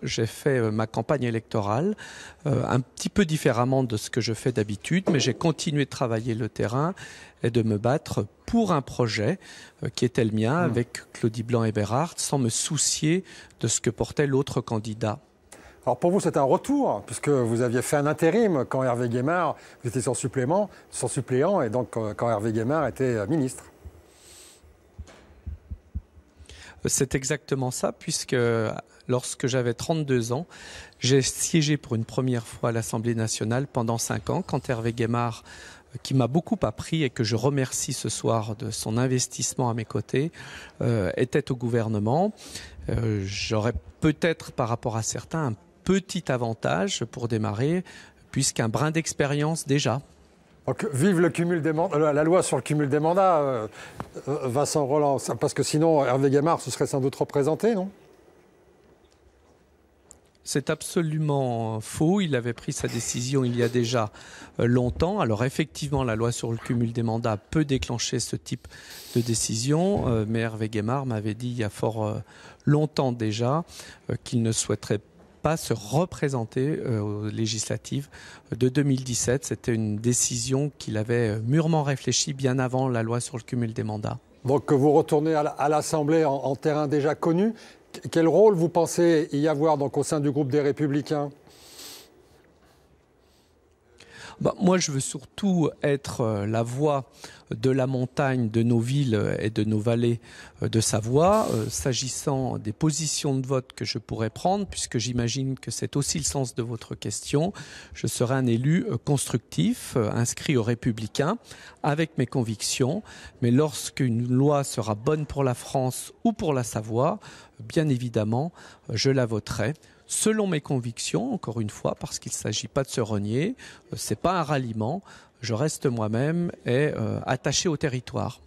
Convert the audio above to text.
j'ai fait ma campagne électorale un petit peu différemment de ce que je fais d'habitude, mais j'ai continué de travailler le terrain et de me battre pour un projet qui était le mien avec Claudie Blanc-Héberhardt, sans me soucier de ce que portait l'autre candidat. Alors pour vous, c'est un retour, puisque vous aviez fait un intérim quand Hervé Guémard, vous étiez son suppléant, et donc quand Hervé Guémard était ministre. C'est exactement ça, puisque lorsque j'avais 32 ans, j'ai siégé pour une première fois à l'Assemblée nationale pendant 5 ans, quand Hervé Guémard, qui m'a beaucoup appris et que je remercie ce soir de son investissement à mes côtés, était au gouvernement. J'aurais peut-être, par rapport à certains, un petit avantage pour démarrer, puisqu'un brin d'expérience déjà. Donc, vive le cumul des mandats, la loi sur le cumul des mandats, Vincent Rolland, parce que sinon Hervé Guémard se serait sans doute représenté, non ? C'est absolument faux. Il avait pris sa décision il y a déjà longtemps. Alors effectivement, la loi sur le cumul des mandats peut déclencher ce type de décision, mais Hervé Guémard m'avait dit il y a fort longtemps déjà qu'il ne souhaiterait pas se représenter aux législatives de 2017. C'était une décision qu'il avait mûrement réfléchie bien avant la loi sur le cumul des mandats. Donc vous retournez à l'Assemblée en terrain déjà connu. Quel rôle vous pensez y avoir donc, au sein du groupe des Républicains ? Moi, je veux surtout être la voix de la montagne, de nos villes et de nos vallées de Savoie, s'agissant des positions de vote que je pourrais prendre, puisque j'imagine que c'est aussi le sens de votre question. Je serai un élu constructif, inscrit aux Républicains, avec mes convictions. Mais lorsqu'une loi sera bonne pour la France ou pour la Savoie, bien évidemment, je la voterai. Selon mes convictions, encore une fois, parce qu'il ne s'agit pas de se renier, c'est pas un ralliement, je reste moi-même et attaché au territoire.